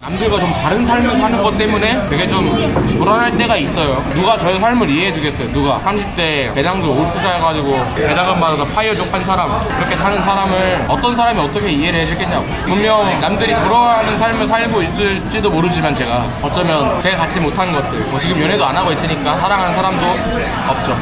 남들과 좀 다른 삶을 사는 것 때문에 되게 좀 불안할 때가 있어요. 누가 저의 삶을 이해해주겠어요? 누가 30대 배당주 올 투자해가지고 배당금 받아서 파이어족 한 사람, 그렇게 사는 사람을 어떤 사람이 어떻게 이해를 해주겠냐고. 분명 남들이 부러워하는 삶을 살고 있을지도 모르지만 제가 어쩌면 제가 갖지 못한 것들, 뭐 지금 연애도 안 하고 있으니까 사랑하는 사람도 없죠.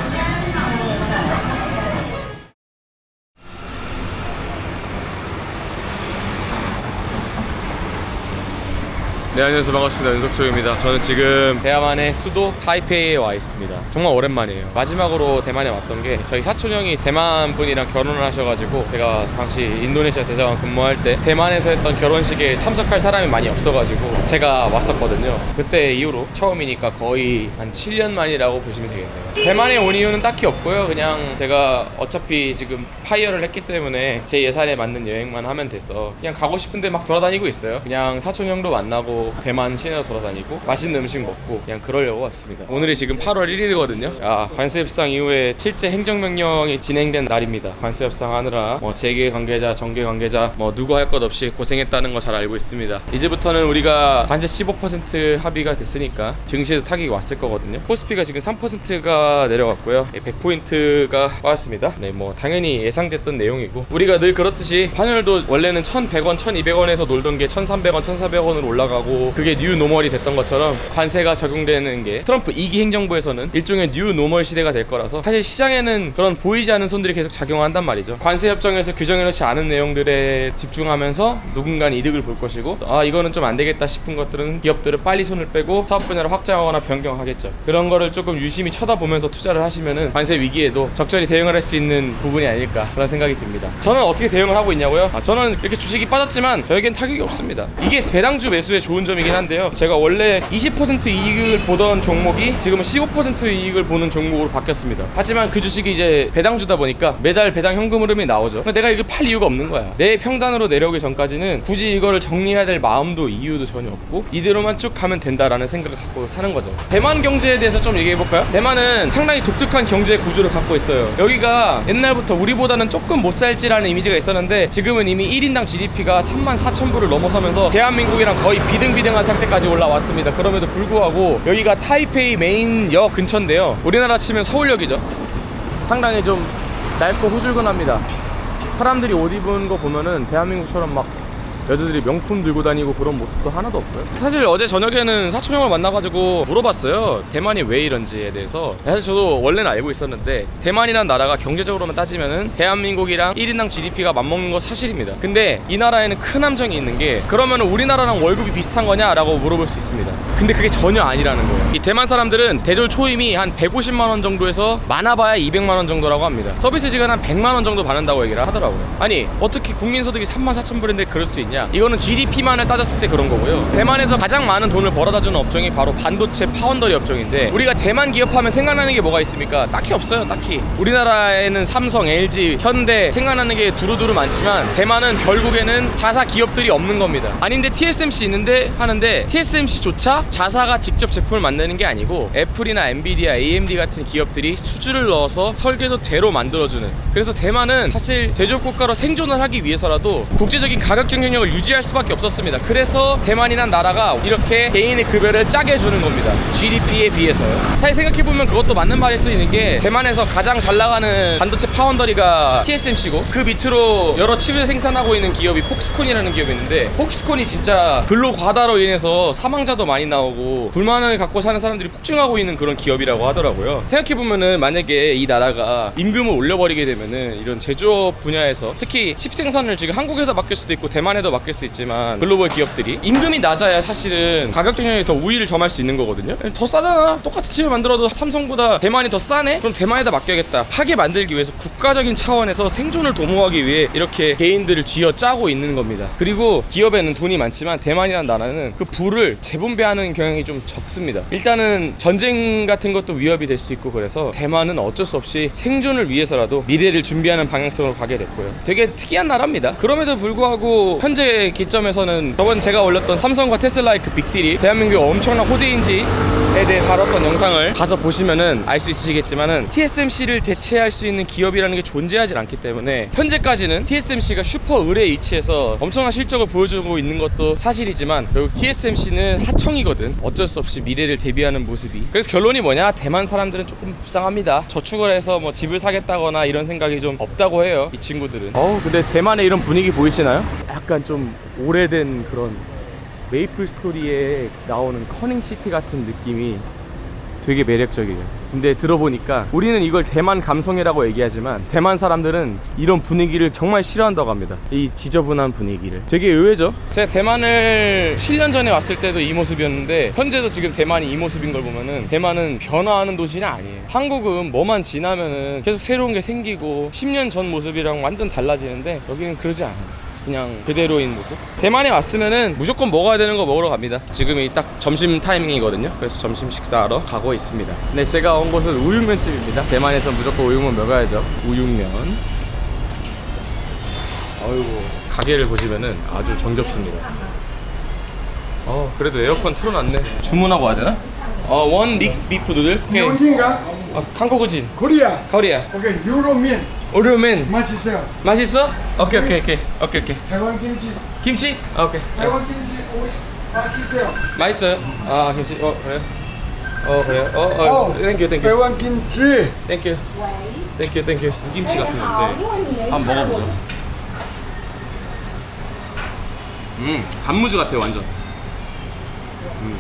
네, 안녕하세요. 반갑습니다. 윤석초입니다. 저는 지금 대만의 수도 타이페이에 와 있습니다. 정말 오랜만이에요. 마지막으로 대만에 왔던 게 저희 사촌 형이 대만 분이랑 결혼을 하셔가지고 제가 당시 인도네시아 대사관 근무할 때 대만에서 했던 결혼식에 참석할 사람이 많이 없어가지고 제가 왔었거든요. 그때 이후로 처음이니까 거의 한 7년 만이라고 보시면 되겠네요. 대만에 온 이유는 딱히 없고요. 그냥 제가 어차피 지금 파이어를 했기 때문에 제 예산에 맞는 여행만 하면 돼서 그냥 가고 싶은데 막 돌아다니고 있어요. 그냥 사촌 형도 만나고 대만 시내로 돌아다니고 맛있는 음식 먹고 그냥 그러려고 왔습니다. 오늘이 지금 8월 1일이거든요. 관세 협상 이후에 실제 행정명령이 진행된 날입니다. 관세 협상 하느라 뭐 재계 관계자, 정계 관계자 뭐 누구 할 것 없이 고생했다는 거 잘 알고 있습니다. 이제부터는 우리가 관세 15% 합의가 됐으니까 증시에서 타격이 왔을 거거든요. 코스피가 지금 3%가 내려갔고요. 100포인트가 빠졌습니다. 네, 뭐 당연히 예상됐던 내용이고 우리가 늘 그렇듯이 환율도 원래는 1,100원, 1,200원에서 놀던 게 1,300원, 1,400원으로 올라가고 그게 뉴 노멀이 됐던 것처럼 관세가 적용되는 게 트럼프 2기 행정부에서는 일종의 뉴 노멀 시대가 될 거라서 사실 시장에는 그런 보이지 않는 손들이 계속 작용한단 말이죠. 관세 협정에서 규정해놓지 않은 내용들에 집중하면서 누군가는 이득을 볼 것이고 이거는 좀 안 되겠다 싶은 것들은 기업들은 빨리 손을 빼고 사업 분야를 확장하거나 변경하겠죠. 그런 거를 조금 유심히 쳐다보면서 투자를 하시면은 관세 위기에도 적절히 대응을 할 수 있는 부분이 아닐까 그런 생각이 듭니다. 저는 어떻게 대응을 하고 있냐고요? 저는 이렇게 주식이 빠졌지만 저에겐 타격이 없습니다. 이게 배당주 매수의 좋은 점이긴 한데요. 제가 원래 20% 이익을 보던 종목이 지금은 15% 이익을 보는 종목으로 바뀌었습니다. 하지만 그 주식이 이제 배당주다 보니까 매달 배당 현금 흐름이 나오죠. 근데 내가 이걸 팔 이유가 없는 거야. 내 평단으로 내려오기 전까지는 굳이 이거를 정리해야 될 마음도 이유도 전혀 없고 이대로만 쭉 가면 된다라는 생각을 갖고 사는 거죠. 대만 경제에 대해서 좀 얘기해볼까요? 대만은 상당히 독특한 경제 구조를 갖고 있어요. 여기가 옛날부터 우리보다는 조금 못 살지라는 이미지가 있었는데 지금은 이미 1인당 GDP가 34,000불을 넘어서면서 대한민국이랑 거의 비등비등한 상태까지 올라왔습니다. 그럼에도 불구하고 여기가 타이페이 메인역 근처인데요. 우리나라 치면 서울역이죠. 상당히 좀 낡고 후줄근합니다. 사람들이 옷 입은 거 보면은 대한민국처럼 막 여자들이 명품 들고 다니고 그런 모습도 하나도 없고요. 사실 어제 저녁에는 사촌 형을 만나가지고 물어봤어요. 대만이 왜 이런지에 대해서. 사실 저도 원래는 알고 있었는데 대만이란 나라가 경제적으로만 따지면은 대한민국이랑 1인당 GDP가 맞먹는 거 사실입니다. 근데 이 나라에는 큰 함정이 있는 게 그러면 우리나라랑 월급이 비슷한 거냐 라고 물어볼 수 있습니다. 근데 그게 전혀 아니라는 거예요. 이 대만 사람들은 대졸 초임이 한 150만 원 정도에서 많아봐야 200만 원 정도라고 합니다. 서비스 시간 한 100만 원 정도 받는다고 얘기를 하더라고요. 아니 어떻게 국민소득이 34,000불인데 그럴 수 있냐? 이거는 GDP만을 따졌을 때 그런 거고요. 대만에서 가장 많은 돈을 벌어다주는 업종이 바로 반도체 파운더리 업종인데 우리가 대만 기업하면 생각나는 게 뭐가 있습니까? 딱히 없어요. 딱히 우리나라에는 삼성, LG, 현대 생각나는 게 두루두루 많지만 대만은 결국에는 자사 기업들이 없는 겁니다. 아닌데 TSMC 있는데 하는데 TSMC조차 자사가 직접 제품을 만드는 게 아니고 애플이나 엔비디아, AMD 같은 기업들이 수주를 넣어서 설계도대로 만들어주는. 그래서 대만은 사실 제조업 국가로 생존을 하기 위해서라도 국제적인 가격 경쟁력을 유지할 수밖에 없었습니다. 그래서 대만이란 나라가 이렇게 개인의 급여를 짜게 해주는 겁니다. GDP에 비해서요. 사실 생각해보면 그것도 맞는 말일 수 있는 게 대만에서 가장 잘 나가는 반도체 파운더리가 TSMC고 그 밑으로 여러 칩을 생산하고 있는 기업이 폭스콘이라는 기업이 있는데 폭스콘이 진짜 근로 과다로 인해서 사망자도 많이 나오고 불만을 갖고 사는 사람들이 폭증하고 있는 그런 기업이라고 하더라고요. 생각해보면은 만약에 이 나라가 임금을 올려버리게 되면은 이런 제조업 분야에서 특히 칩 생산을 지금 한국에서 맡길 수도 있고 대만에도 맡길 수 있지만 글로벌 기업들이 임금이 낮아야 사실은 가격 경쟁력이 더 우위를 점할 수 있는 거거든요. 더 싸잖아. 똑같은 칩을 만들어도 삼성보다 대만이 더 싸네? 그럼 대만에다 맡겨야겠다 하게 만들기 위해서 국가적인 차원에서 생존을 도모하기 위해 이렇게 개인들을 쥐어짜고 있는 겁니다. 그리고 기업에는 돈이 많지만 대만이라는 나라는 그 부를 재분배하는 경향이 좀 적습니다. 일단은 전쟁 같은 것도 위협이 될 수 있고 그래서 대만은 어쩔 수 없이 생존을 위해서라도 미래를 준비하는 방향성으로 가게 됐고요. 되게 특이한 나라입니다. 그럼에도 불구하고 현재 기점에서는 저번 제가 올렸던 삼성과 테슬라의 그 빅딜이 대한민국의 엄청난 호재인지 대해 다뤘던 영상을 가서 보시면은 알 수 있으시겠지만은 TSMC를 대체할 수 있는 기업이라는 게 존재하지 않기 때문에 현재까지는 TSMC가 슈퍼 을의 위치에서 엄청난 실적을 보여주고 있는 것도 사실이지만 결국 TSMC는 하청이거든. 어쩔 수 없이 미래를 대비하는 모습이. 그래서 결론이 뭐냐? 대만 사람들은 조금 불쌍합니다. 저축을 해서 뭐 집을 사겠다거나 이런 생각이 좀 없다고 해요, 이 친구들은. 근데 대만의 이런 분위기 보이시나요? 약간 좀 오래된 그런 메이플 스토리에 나오는 커닝시티 같은 느낌이 되게 매력적이에요. 근데 들어보니까 우리는 이걸 대만 감성이라고 얘기하지만 대만 사람들은 이런 분위기를 정말 싫어한다고 합니다. 이 지저분한 분위기를. 되게 의외죠? 제가 대만을 7년 전에 왔을 때도 이 모습이었는데 현재도 지금 대만이 이 모습인 걸 보면은 대만은 변화하는 도시는 아니에요. 한국은 뭐만 지나면은 계속 새로운 게 생기고 10년 전 모습이랑 완전 달라지는데 여기는 그러지 않아요. 그냥 그대로인 모습. 대만에 왔으면은 무조건 먹어야 되는 거 먹으러 갑니다. 지금이 딱 점심 타이밍이거든요. 그래서 점심 식사하러 가고 있습니다. 네, 제가 온 곳은 우육면집입니다. 대만에서 무조건 우육면 먹어야죠. 우육면. 어이구, 가게를 보시면은 아주 정겹습니다. 그래도 에어컨 틀어놨네. 주문하고 와야 되나? 원 믹스 비프 누들. 일본인가? 한국어진. 코리아. 코리아. 오케이, 유로면. 오르면 맛있어요. 맛있어? 오케이.台湾김치. 김치? 오케이.台湾김치 맛있어요. 맛있어요? 김치. 그래요? 그래요? 땡큐.台湾김치. 땡큐. 무김치 같은 건데 한번 먹어보죠. 단무지 같아요, 완전.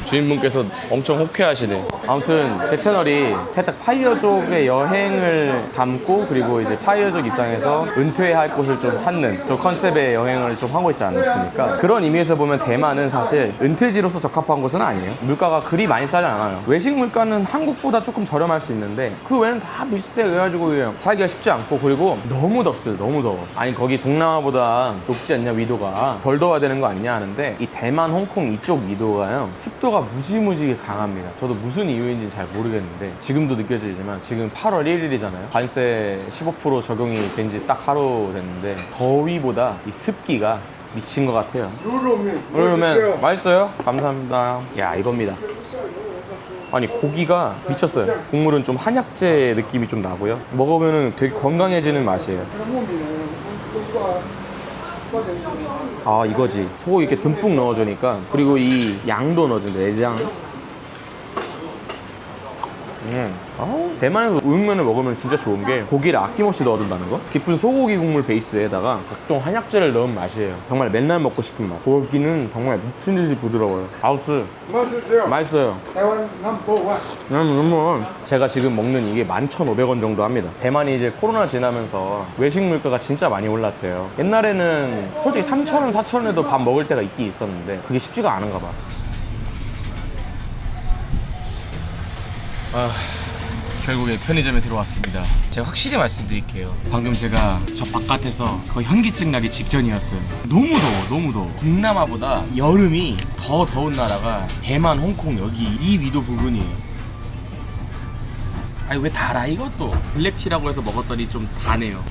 주인분께서 엄청 호쾌하시네. 아무튼 제 채널이 살짝 파이어족의 여행을 담고 그리고 이제 파이어족 입장에서 은퇴할 곳을 좀 찾는 저 컨셉의 여행을 좀 하고 있지 않습니까? 그런 의미에서 보면 대만은 사실 은퇴지로서 적합한 곳은 아니에요. 물가가 그리 많이 싸지 않아요. 외식 물가는 한국보다 조금 저렴할 수 있는데 그 외에는 다 비슷해. 그래가지고 살기가 쉽지 않고 그리고 너무 덥어요. 너무 더워. 아니 거기 동남아보다 높지 않냐 위도가. 덜 더워야 되는 거 아니냐 하는데 이 대만, 홍콩 이쪽 위도가요 습도가 무지무지게 강합니다. 저도 무슨 이유인지는 잘 모르겠는데 지금도 느껴지지만 지금 8월 1일이잖아요. 관세 15% 적용이 된 지 딱 하루 됐는데 더위보다 이 습기가 미친 것 같아요. 유로면 맛있어요? 감사합니다. 야, 이겁니다. 아니 고기가 미쳤어요. 국물은 좀 한약재 느낌이 좀 나고요. 먹으면 되게 건강해지는 맛이에요. 이거지. 소고기 이렇게 듬뿍 넣어주니까. 그리고 이 양도 넣어준다. 내장. 대만에서 우육면을 먹으면 진짜 좋은 게 고기를 아낌없이 넣어준다는 거. 깊은 소고기 국물 베이스에다가 각종 한약재를 넣은 맛이에요. 정말 맨날 먹고 싶은 맛. 고기는 정말 미친 듯이 부드러워요. 아우스 맛있어요.台湾넘버원. 제가 지금 먹는 이게 11,500원 정도 합니다. 대만이 이제 코로나 지나면서 외식 물가가 진짜 많이 올랐대요. 옛날에는 솔직히 3,000원, 4,000원에도 밥 먹을 때가 있긴 있었는데 그게 쉽지가 않은가 봐. 결국에 편의점에 들어왔습니다. 제가 확실히 말씀드릴게요. 방금 제가 저 바깥에서 거의 현기증 나기 직전이었어요. 너무 더워. 동남아보다 여름이 더 더운 나라가 대만, 홍콩 여기 이 위도 부분이에요. 아니 왜 달아 이것도. 블랙티라고 해서 먹었더니 좀 다네요.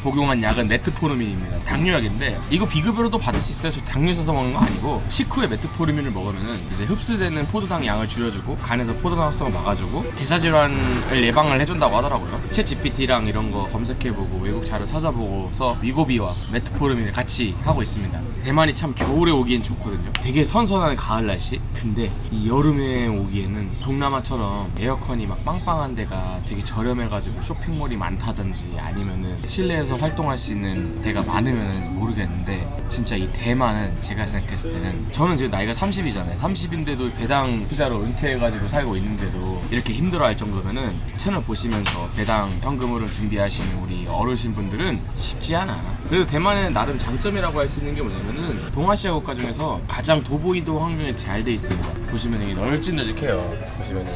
복용한 약은 메트포르민입니다. 당뇨약인데 이거 비급여로도 받을 수 있어요. 저 당뇨 있어서 먹는 거 아니고 식후에 메트포르민을 먹으면은 이제 흡수되는 포도당 양을 줄여주고 간에서 포도당 합성을 막아주고 대사질환을 예방을 해준다고 하더라고요. 챗 GPT랑 이런 거 검색해보고 외국 자료 찾아보고서 위고비와 메트포르민을 같이 하고 있습니다. 대만이 참 겨울에 오기엔 좋거든요. 되게 선선한 가을 날씨. 근데 이 여름에 오기에는 동남아처럼 에어컨이 막 빵빵한 데가 되게 저렴해가지고 쇼핑몰이 많다든지 아니면은 실내에서 활동할 수 있는 데가 많으면 모르겠는데 진짜 이 대만은 제가 생각했을 때는 저는 지금 나이가 30이잖아요. 30인데도 배당 투자로 은퇴해가지고 살고 있는데도 이렇게 힘들어할 정도면은 채널 보시면서 배당 현금으로 준비하시는 우리 어르신 분들은 쉽지 않아. 그래도 대만에는 나름 장점이라고 할 수 있는 게 뭐냐면은 동아시아 국가 중에서 가장 도보 이동 환경이 잘 돼 있습니다. 보시면 이게 널찍널찍해요. 보시면은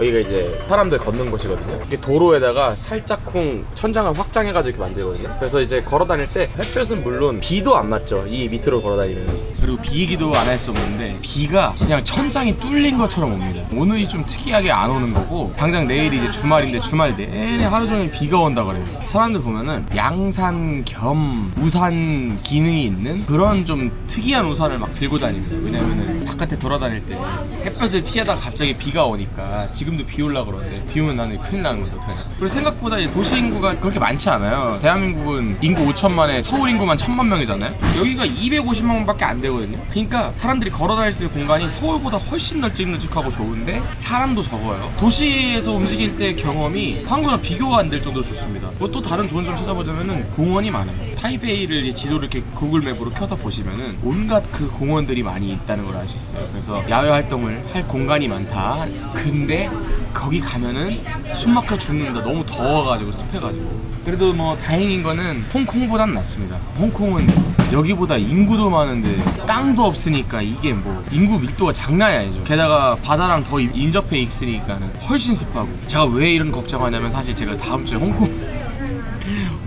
여기가 이제 사람들 걷는 곳이거든요. 이게 도로에다가 살짝쿵 천장을 확장해가지고 이렇게 만들거든요. 그래서 이제 걸어 다닐 때 햇볕은 물론 비도 안 맞죠. 이 밑으로 걸어 다니면. 그리고 비기도 안 할 수 없는데 비가 그냥 천장이 뚫린 것처럼 옵니다. 오늘이 좀 특이하게 안 오는 거고 당장 내일이 이제 주말인데 주말 내내 하루 종일 비가 온다 그래요. 사람들 보면은 양산 겸 우산 기능이 있는 그런 좀 특이한 우산을 막 들고 다닙니다. 왜냐면은 바깥에 돌아다닐 때 햇볕을 피하다가 갑자기 비가 오니까 지금도 비 올라 그러는데 비 오면 나는 큰일 나는 건데 어떡하냐. 그리고 생각보다 이제 도시 인구가 그렇게 많지 않아요. 대한민국은 인구 5천만에 서울 인구만 1,000만 명이잖아요. 여기가 250만 명밖에 안 되거든요. 그러니까 사람들이 걸어 다닐 수 있는 공간이 서울보다 훨씬 널찍널찍하고 좋은데 사람도 적어요. 도시에서 움직일 때 경험이 한국이랑 비교가 안 될 정도로 좋습니다. 뭐 또 다른 좋은 점 찾아보자면은 공원이 많아요. 타이베이를 이제 지도를 이렇게 구글 맵으로 켜서 보시면은 온갖 그 공원들이 많이 있다는 걸 알 수 있어요. 그래서 야외 활동을 할 공간이 많다. 근데 거기 가면은 숨 막혀 죽는다. 너무 더워가지고 습해가지고. 그래도 뭐 다행인 거는 홍콩보단 낫습니다. 홍콩은 여기보다 인구도 많은데 땅도 없으니까 이게 뭐 인구 밀도가 장난이 아니죠. 게다가 바다랑 더 인접해 있으니까는 훨씬 습하고. 제가 왜 이런 걱정하냐면 사실 제가 다음 주에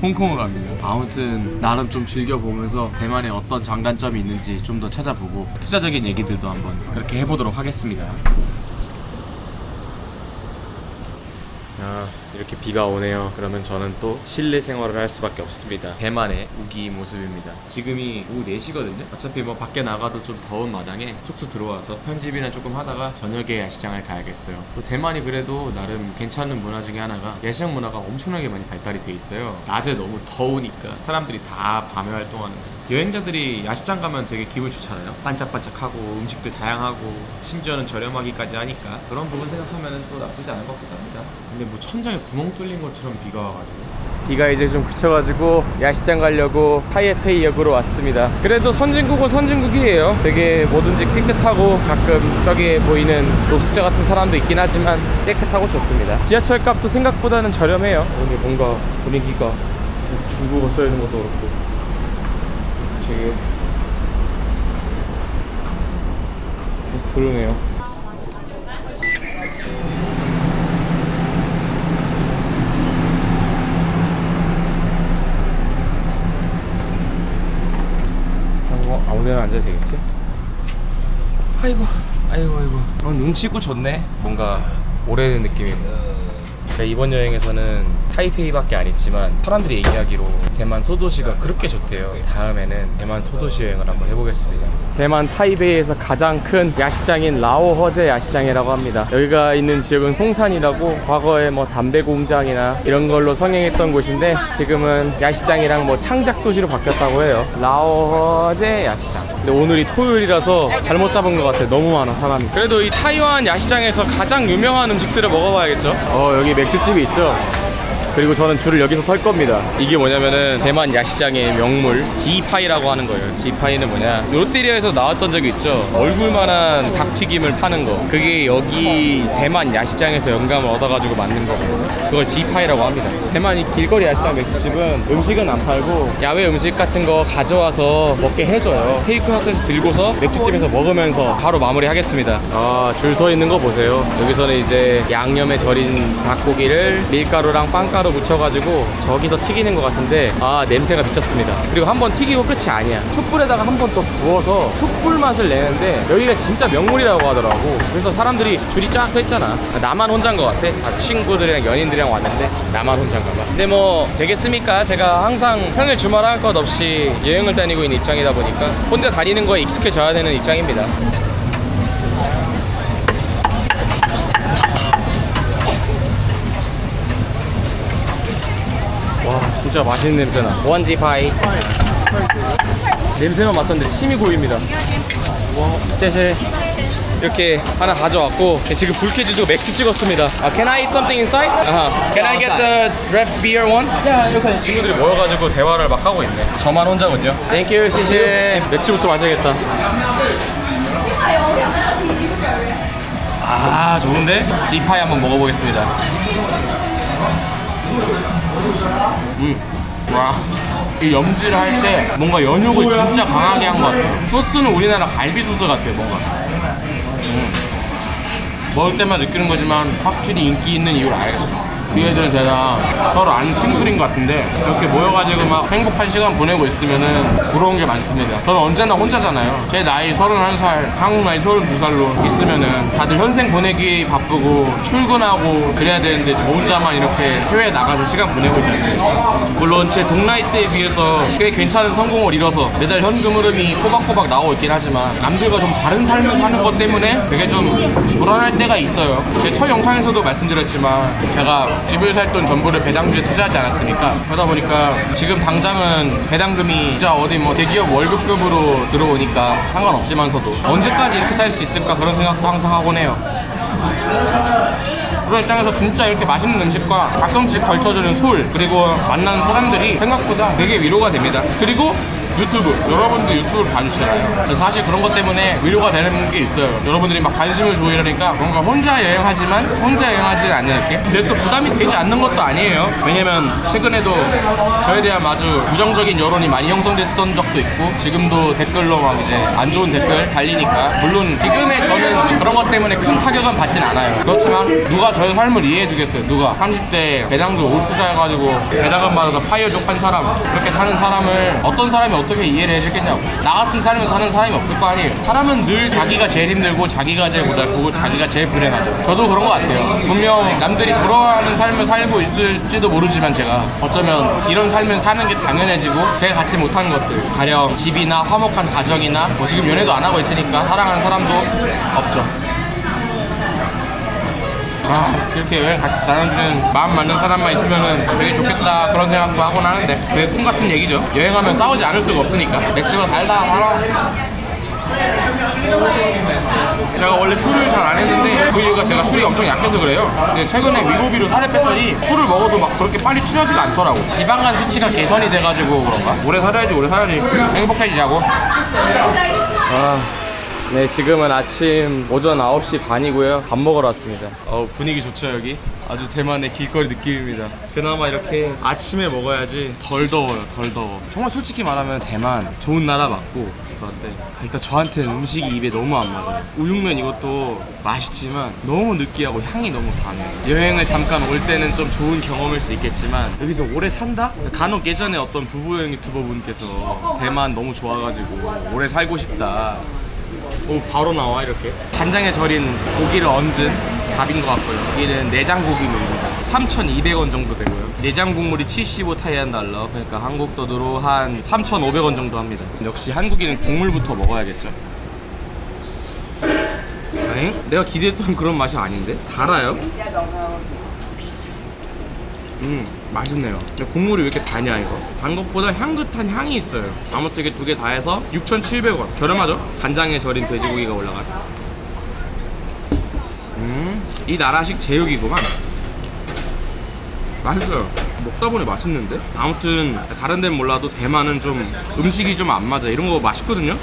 홍콩을 갑니다. 아무튼 나름 좀 즐겨보면서 대만에 어떤 장단점이 있는지 좀 더 찾아보고 투자적인 얘기들도 한번 그렇게 해보도록 하겠습니다. 이렇게 비가 오네요. 그러면 저는 또 실내 생활을 할 수밖에 없습니다. 대만의 우기 모습입니다. 지금이 오후 4시거든요. 어차피 뭐 밖에 나가도 좀 더운 마당에 숙소 들어와서 편집이나 조금 하다가 저녁에 야시장을 가야겠어요. 또 대만이 그래도 나름 괜찮은 문화 중에 하나가 야시장 문화가 엄청나게 많이 발달이 돼 있어요. 낮에 너무 더우니까 사람들이 다 밤에 활동하는 거예요. 여행자들이 야시장 가면 되게 기분 좋잖아요. 반짝반짝하고 음식들 다양하고 심지어는 저렴하기까지 하니까 그런 부분 생각하면 또 나쁘지 않은 것 같기도 합니다. 근데 뭐 천장에 구멍 뚫린 것처럼 비가 와가지고 비가 이제 좀 그쳐가지고 야시장 가려고 타이페이 역으로 왔습니다. 그래도 선진국은 선진국이에요. 되게 뭐든지 깨끗하고 가끔 저기에 보이는 노숙자 같은 사람도 있긴 하지만 깨끗하고 좋습니다. 지하철 값도 생각보다는 저렴해요. 오늘 뭔가 분위기가 중국어 써있는 것도 그렇고 되게 조용해요. 아무데나 앉아도 되겠지? 아이고 눈치고 좋네. 뭔가 오래된 느낌이고. 이번 여행에서는 타이페이밖에 안 있지만 사람들이 얘기하기로 대만 소도시가 그렇게 좋대요. 다음에는 대만 소도시 여행을 한번 해보겠습니다. 대만 타이베이에서 가장 큰 야시장인 라오허제 야시장이라고 합니다. 여기가 있는 지역은 송산이라고 과거에 뭐 담배 공장이나 이런 걸로 성행했던 곳인데 지금은 야시장이랑 뭐 창작 도시로 바뀌었다고 해요. 라오허제 야시장. 근데 오늘이 토요일이라서 잘못 잡은 것 같아요. 너무 많아 사람이. 그래도 이 타이완 야시장에서 가장 유명한 음식들을 먹어봐야겠죠. 여기 맥주집이 있죠. 그리고 저는 줄을 여기서 설 겁니다. 이게 뭐냐면은 대만 야시장의 명물 지파이라고 하는 거예요. 지파이는 뭐냐, 롯데리아에서 나왔던 적이 있죠. 얼굴만한 닭튀김을 파는 거. 그게 여기 대만 야시장에서 영감을 얻어가지고 만든 거거든요. 그걸 지파이라고 합니다. 대만 이 길거리 야시장 맥주집은 음식은 안 팔고 야외 음식 같은 거 가져와서 먹게 해줘요. 테이크아웃해서 들고서 맥주집에서 먹으면서 바로 마무리하겠습니다. 줄 서 있는 거 보세요. 여기서는 이제 양념에 절인 닭고기를 밀가루랑 빵가루 묻혀가지고 저기서 튀기는 것 같은데 냄새가 미쳤습니다. 그리고 한 번 튀기고 끝이 아니야. 숯불에다가 한 번 또 구워서 숯불 맛을 내는데 여기가 진짜 명물이라고 하더라고. 그래서 사람들이 줄이 쫙 서 있잖아. 나만 혼자인 것 같아. 다 친구들이랑 연인들이랑 왔는데 나만 혼자인가 봐. 근데 뭐 되겠습니까? 제가 항상 평일 주말 할 것 없이 여행을 다니고 있는 입장이다 보니까 혼자 다니는 거에 익숙해져야 되는 입장입니다. 와 진짜 맛있는 냄새나. 원지파이. 냄새만 맡았는데 침이 고입니다. 와 쎄쎄. 이렇게 하나 가져왔고 지금 불쾌 지수가 맥스 찍었습니다. Can I eat something inside? Can I get the draft beer one? Yeah, okay. 친구들이 모여가지고 대화를 막 하고 있네. 저만 혼자군요. Thank you, 시시. 맥주부터 마셔야겠다. 좋은데? 지파이 한번 먹어보겠습니다. 와, 이 염지를 할 때 뭔가 연육을 진짜 강하게 한 것 같아요. 소스는 우리나라 갈비 소스 같아요, 뭔가. 먹을 때만 느끼는 거지만 확실히 인기 있는 이유를 알겠어. 그 애들은 대단 서로 아는 친구들인 것 같은데 이렇게 모여가지고 막 행복한 시간 보내고 있으면은 부러운 게 많습니다. 저는 언제나 혼자잖아요. 제 나이 31살, 한국 나이 32살로 있으면은 다들 현생 보내기 바쁘고 출근하고 그래야 되는데 저 혼자만 이렇게 해외에 나가서 시간 보내고 있지 않습니까? 물론 제 동나이대에 비해서 꽤 괜찮은 성공을 이뤄서 매달 현금 흐름이 꼬박꼬박 나오고 있긴 하지만 남들과 좀 다른 삶을 사는 것 때문에 되게 좀 불안할 때가 있어요. 제 첫 영상에서도 말씀드렸지만 제가 집을 살 돈 전부를 배당주에 투자하지 않았습니까? 그러다 보니까 지금 당장은 배당금이 진짜 어디 뭐 대기업 월급급으로 들어오니까 상관없지만서도 언제까지 이렇게 살 수 있을까 그런 생각도 항상 하곤 해요. 그런 입장에서 진짜 이렇게 맛있는 음식과 가끔씩 걸쳐주는 술 그리고 만나는 사람들이 생각보다 되게 위로가 됩니다. 그리고 유튜브 여러분들 유튜브를 봐주시잖아요. 그래서 사실 그런 것 때문에 위로가 되는 게 있어요. 여러분들이 막 관심을 주고 이러니까 뭔가 혼자 여행하지만 혼자 여행하지 않는 느낌? 근데 또 부담이 되지 않는 것도 아니에요. 왜냐면 최근에도 저에 대한 아주 부정적인 여론이 많이 형성됐던 적도 있고 지금도 댓글로 막 이제 안 좋은 댓글 달리니까 물론 지금의 저는 그런 것 때문에 큰 타격은 받진 않아요. 그렇지만 누가 저의 삶을 이해해 주겠어요. 누가 30대 배당주 올 투자해가지고 배당금 받아서 파이어족 한 사람 그렇게 사는 사람을 어떤 사람이 어떻게 이해를 해주겠냐고. 나 같은 삶을 사는 사람이 없을 거 아니에요. 사람은 늘 자기가 제일 힘들고 자기가 제일 고달프고 자기가 제일 불행하죠. 저도 그런 것 같아요. 분명 남들이 부러워하는 삶을 살고 있을지도 모르지만 제가 어쩌면 이런 삶을 사는 게 당연해지고 제가 갖지 못한 것들 가령 집이나 화목한 가정이나 뭐 지금 연애도 안 하고 있으니까 사랑하는 사람도 없죠. 이렇게 여행 같이 다녀주는 마음 맞는 사람만 있으면 되게 좋겠다 그런 생각도 하곤 하는데 되게 꿈 같은 얘기죠. 여행하면 싸우지 않을 수가 없으니까. 맥주가 달다 말아. 제가 원래 술을 잘 안 했는데 그 이유가 제가 술이 엄청 약해서 그래요. 이제 최근에 위고비로 살을 뺐더니 술을 먹어도 막 그렇게 빨리 취하지가 않더라고. 지방간 수치가 개선이 돼가지고 그런가? 오래 살아야지 행복해지자고. 네, 지금은 아침 오전 9시 반이고요. 밥 먹으러 왔습니다. 분위기 좋죠, 여기? 아주 대만의 길거리 느낌입니다. 그나마 이렇게 아침에 먹어야지 덜 더워요, 덜 더워. 정말 솔직히 말하면 대만 좋은 나라 맞고 그런데 일단 저한테는 음식이 입에 너무 안 맞아요. 우육면 이것도 맛있지만 너무 느끼하고 향이 너무 강해요. 여행을 잠깐 올 때는 좀 좋은 경험일 수 있겠지만 여기서 오래 산다? 간혹 예전에 어떤 부부여행 유튜버 분께서 대만 너무 좋아가지고 오래 살고 싶다. 오, 바로 나와 이렇게 간장에 절인 고기를 얹은 밥인 것 같고요. 여기는 내장고기입니다. 3,200원 정도 되고요. 내장 국물이 75 타이완 달러, 그러니까 한국 돈으로 한 3,500원 정도 합니다. 역시 한국인은 국물부터 먹어야겠죠. 엥? 내가 기대했던 그런 맛이 아닌데? 달아요? 맛있네요. 근데 국물이 왜 이렇게 다냐 이거. 단 것보다 향긋한 향이 있어요. 아무튼 이게 두 개 다 해서 6,700원. 저렴하죠? 간장에 절인 돼지고기가 올라간. 이 나라식 제육이구만. 맛있어요. 먹다 보니 맛있는데? 아무튼 다른 데는 몰라도 대만은 좀 음식이 좀 안 맞아. 이런 거 맛있거든요?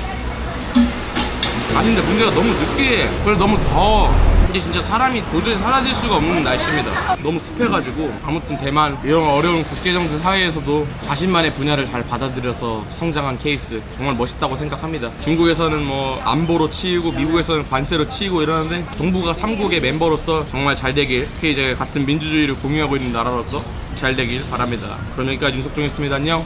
맛있는데 문제가 너무 느끼해. 그래서 너무 더워. 이게 진짜 사람이 도저히 사라질 수가 없는 날씨입니다. 너무 습해가지고. 아무튼 대만 이런 어려운 국제정세 사회에서도 자신만의 분야를 잘 받아들여서 성장한 케이스 정말 멋있다고 생각합니다. 중국에서는 뭐 안보로 치이고 미국에서는 관세로 치이고 이러는데 정부가 3국의 멤버로서 정말 잘 되길, 특히 이제 같은 민주주의를 공유하고 있는 나라로서 잘 되길 바랍니다. 그럼 여기까지 윤석종이었습니다. 안녕.